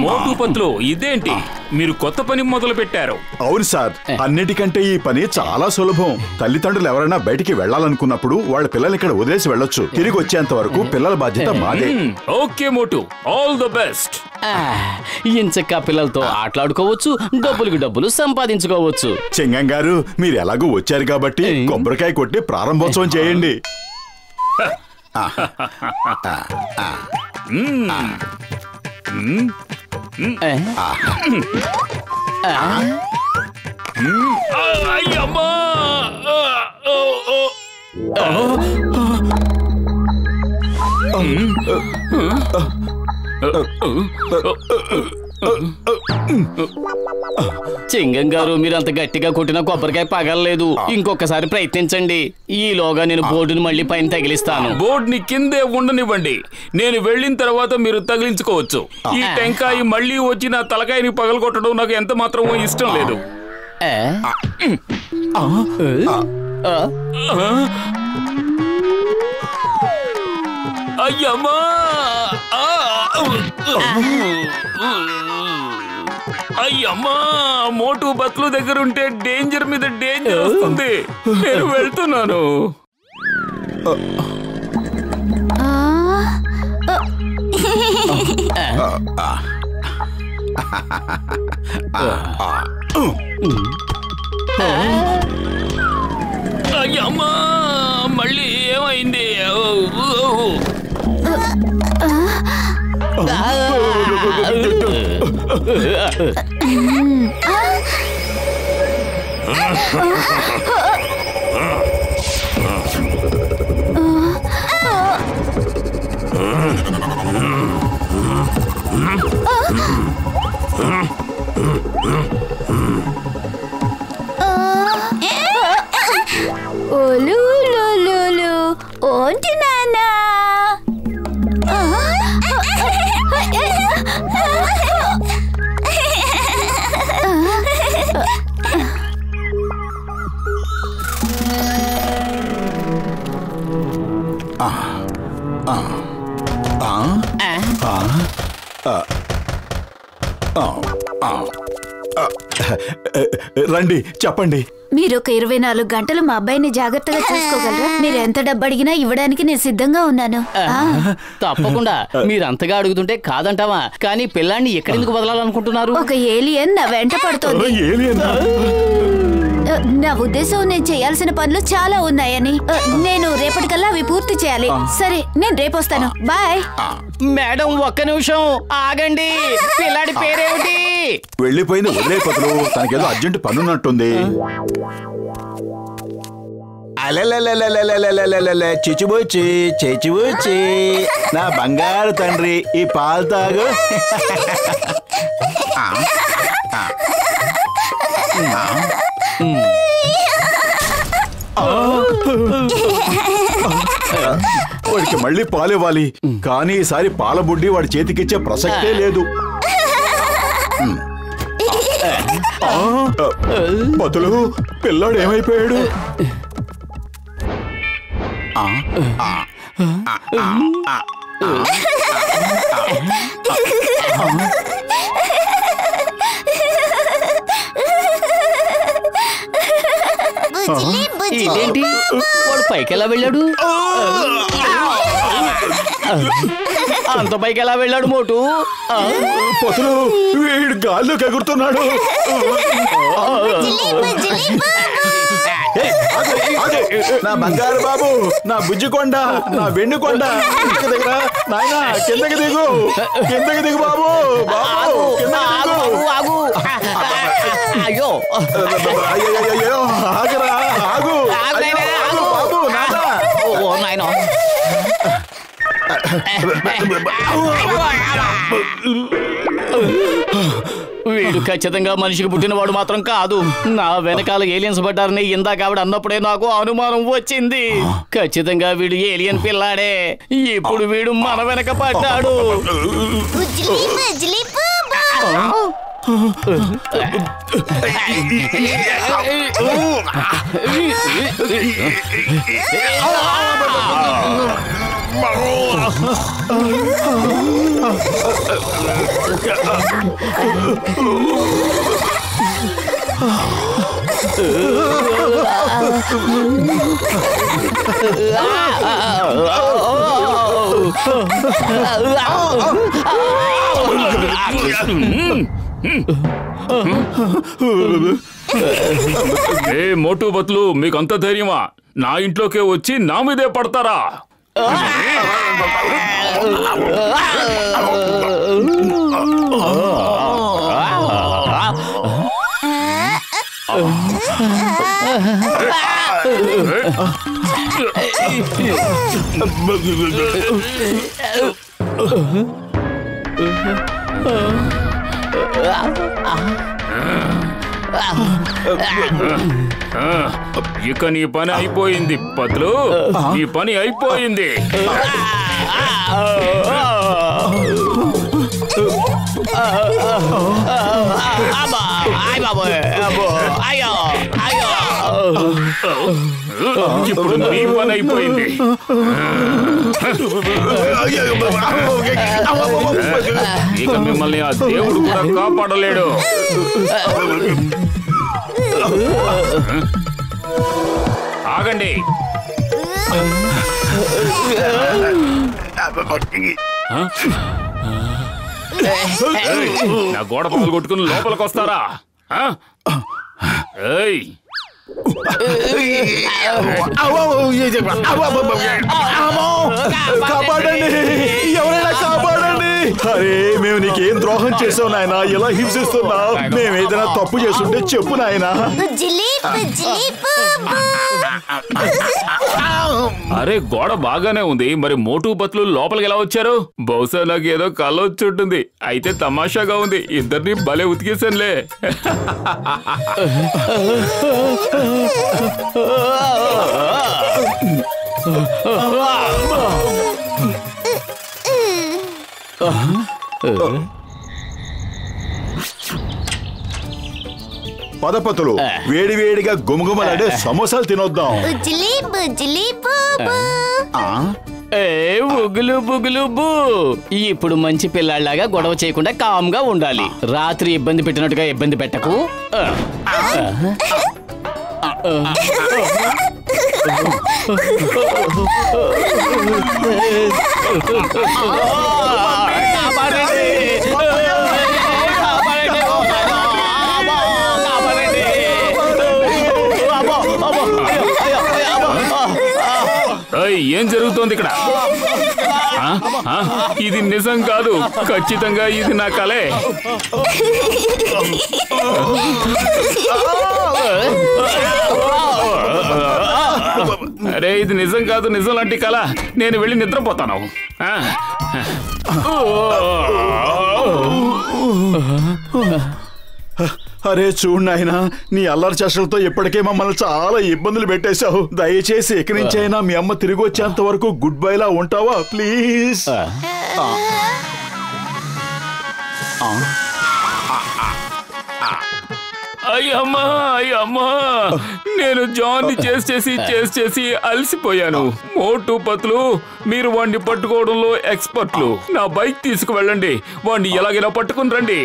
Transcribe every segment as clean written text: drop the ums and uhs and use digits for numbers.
మోటు పత్లు ఇదేంటి మీరు కొత్త పని మొదలు పెట్టారు? అవును సార్, అన్నిటికంటే ఈ పని చాలా సులభం. తల్లిదండ్రులు ఎవరైనా బయటికి వెళ్లాలనుకున్నప్పుడు వాళ్ళ పిల్లలు ఇక్కడ వదిలేసి వెళ్ళొచ్చు. తిరిగి వచ్చేంత వరకు పిల్లల బాధ్యత మాదే. Okay Motu, all the best. ఇంచక్క పిల్లలతో ఆటలాడుకోవచ్చు, డబ్బులకు డబ్బులు సంపాదించుకోవచ్చు. చెంగం గారు, మీరు ఎలాగో వచ్చారు కాబట్టి కొబ్బరికాయ కొట్టి ప్రారంభోత్సవం చేయండి. అయ్యమ్మా! చింగం గారు, మీరు అంత గట్టిగా కొట్టిన కొబ్బరికాయ పగలలేదు. ఇంకొకసారి ప్రయత్నించండి. ఈలోగా నేను బోర్డుని మళ్ళీ పైన తగిలిస్తాను. బోర్డుని కిందే ఉండనివ్వండి. నేను వెళ్ళిన తర్వాత మీరు తగిలించుకోవచ్చు. ఈ టెంకాయ మళ్ళీ వచ్చి నా తలకాయని పగలగొట్టడం నాకు ఎంత మాత్రమో ఇష్టం లేదు. అయ్యమ్మా! అయ్యమ్మా! మోటు బత్లు దగ్గర ఉంటే డేంజర్ మీద డేంజర్ వస్తుంది. నేను వెళ్తున్నాను. అయ్యమ్మా! మళ్ళీ ఏమైంది? ఓంటి నాన్నా. రండి, చెప్పండి. మీరు ఒక 24 గంటలు మా అబ్బాయిని జాగ్రత్తగా చూసుకోగలరా? మీరు ఎంత డబ్బు అడిగినా ఇవ్వడానికి నేను సిద్ధంగా ఉన్నాను. తప్పకుండా. మీరు అంతగా అడుగుతుంటే కాదంటావా? కానీ పిల్లాన్ని ఎక్కడెందుకు వదలాలనుకుంటున్నారు? ఒక ఏలియన్ నా వెంట పడుతోంది. నా ఉద్దేశం నేను చేయాల్సిన పనులు చాలా ఉన్నాయని. నేను రేపటికల్లా అవి పూర్తి చేయాలి. సరే, నేను రేపు వస్తాను. బాయ్. మేడం, ఒక్క నిమిషం ఆగండి. పిల్లాడి పేరేమిటి? వెళ్ళిపోయింది వదిలేపోతులు. తనకేదో అర్జెంట్ పనున్నట్టుంది. చిచుబుచ్చి చిచుబుచ్చి, నా బంగారు తండ్రి, ఈ పాలు తాగు. వాడికి మళ్ళీ పాలు ఇవ్వాలి, కానీ ఈసారి పాల బుడ్డి వాడి చేతికిచ్చే ప్రసక్తే లేదు. బతులు, పిల్లాడు ఏమైపోయాడు? ఇదేంటి, వాడు పైకి ఎలా వెళ్ళాడు? అంత పైకి ఎలా వెళ్ళాడు మోటు? పొతులు, వీడు గాల్లోకి ఎగురుతున్నాడు. నా బంగారు బాబు, నా బుజ్జికొండ, నా వెండికొండ, దగ్గర నాయనా, కిందకి దిగు, కిందకి దిగు బాబు. అయ్యో, అయ్యో, ఆగరా, ఆగు బాబు. ఓ నాయనా, వీడు ఖచ్చితంగా మనిషికి పుట్టినవాడు మాత్రం కాదు. నా వెనకాల ఏలియన్స్ పడ్డారని ఇందాక ఆవిడ అన్నప్పుడే నాకు అనుమానం వచ్చింది. ఖచ్చితంగా వీడు ఏలియన్ పిల్లాడే. ఇప్పుడు వీడు మన వెనక పడ్డాడు. ఏ మోటు బతులు, మీకంత ధైర్యమా? నా ఇంట్లోకే వచ్చి నా మీదే పడతారా? ఇక నీ పని అయిపోయింది పతులు, నీ పని అయిపోయింది. ఇప్పుడు నీ పని అయిపోయింది. ఇక మిమ్మల్ని ఆ దేవుడు కూడా కాపాడలేడు. ఆగండి. నా గోడ పగలు కొట్టుకుని లోపలికి వస్తారా? కాపాడండి, ఎవరైనా కాపాడండి. అరే మేము నీకేం ద్రోహం చేసావు నాయనా, ఎలా హింసిస్తున్నా? మేము ఏదైనా తప్పు చేస్తుంటే చెప్పు నాయనా. అరే గోడ బాగానే ఉంది, మరి మోటు బతులు లోపలికి ఎలా వచ్చారు? బహుశా నాకు ఏదో కళ్ళ వచ్చి ఉంటుంది. అయితే తమాషాగా ఉంది, ఇద్దరిని భలే ఉతికేసానులే. పదపతులు, వేడి వేడిగా గుమగుమలాడే సమోసాలు తినొద్దాం. బుగులు బుగులు బూ. ఇప్పుడు మంచి పిల్లాడిలాగా గొడవ చేయకుండా కామ్గా ఉండాలి. రాత్రి ఇబ్బంది పెట్టినట్టుగా ఇబ్బంది పెట్టకు. ఏం జరుగుతోంది ఇక్కడ? ఇది నిజం కాదు, ఖచ్చితంగా ఇది నా కలే. అరే ఇది నిజం కాదు, నిజం లాంటి కళ. నేను వెళ్ళి నిద్రపోతాను. అరే చూడు నాయనా, నీ అల్లరి చేష్టలతో ఇప్పటికే మమ్మల్ని చాలా ఇబ్బందులు పెట్టేశావు. దయచేసి ఇక్కడి నుంచి అయినా మీ అమ్మ తిరిగి వచ్చేంత వరకు గుడ్ బై లా ఉంటావా ప్లీజ్? అయ్యమ్మా అయ్యమ్మా, నేను జాన్ని చేసి అలసిపోయాను. మోటు పతులు, మీరు వాడిని పట్టుకోవడంలో ఎక్స్పర్ట్లు. నా బైక్ తీసుకువెళ్ళండి, వాడిని ఎలాగైనా పట్టుకుని రండి.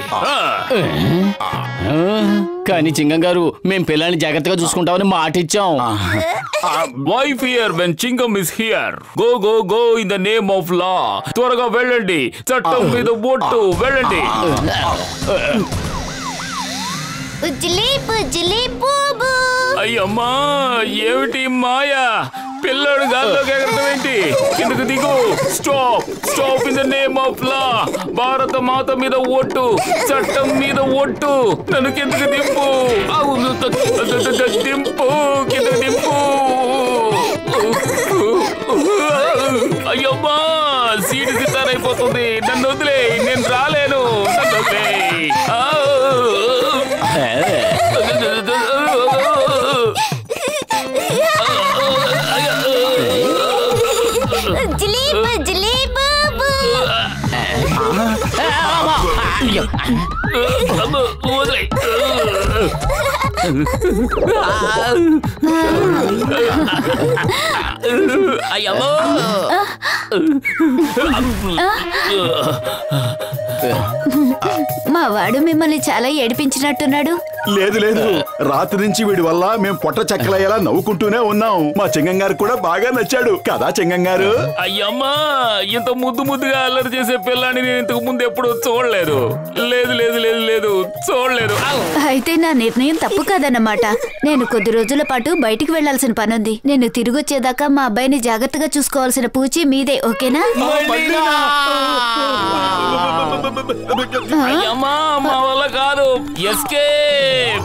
కానీ చింగం గారు, మేం పిల్లల్ని జాగ్రత్తగా చూసుకుంటామని మాట ఇచ్చాం. Why fear when Chingam is here? Go, go, go in the name of law. త్వరగా వెళ్ళండి, చట్టం మీద ఓటు, వెళ్ళండి. అయ్యమ్మా, ఏమిటి మాయా? పిల్లడు గాల్లోకి ఎగరటం ఏంటి? కిందకు దిగు. Stop, stop in the name of law. భారత మాత మీద ఓటు, చట్టం మీద ఓటు. నన్ను కిందకు దింపు. దింపు, కిందకు దింపు. అయ్యమ్మా, సీటు సితారైపోతుంది. నన్ను వదిలే, నేను రాలేను. నన్ను వదిలే. అబ్బో, వదిలేయ్. అయ్యమ్మో. మా వాడు మిమ్మల్ని చాలా ఏడిపించినట్టున్నాడు. లేదు లేదు, రాత్రి నుంచి వీడి వల్ల మేము పొట్ట చెక్కలయ్యేలా నవ్వుకుంటూనే ఉన్నాం. మా చెంగం గారు కూడా బాగా నచ్చాడు కదా చెంగం గారు? అయ్యమ్మా, ఇంత ముద్దు ముద్దుగా అల్లరి చేసే పిల్లాన్ని నేను ఇంతకు ముందు ఎప్పుడు చూడలేదు. లేదు లేదు లేదు లేదు, చూడలేదు. అయితే నా నిర్ణయం తప్పు కాదన్నమాట. నేను కొద్ది రోజుల పాటు బయటికి వెళ్లాల్సిన పనుంది. నేను తిరిగి వచ్చేదాకా మా అబ్బాయిని జాగ్రత్తగా చూసుకోవాల్సిన పూచి మీదే, ఓకేనా? అయ్యమ్మా, మా వల్ల కాదు. ఎస్కేప్.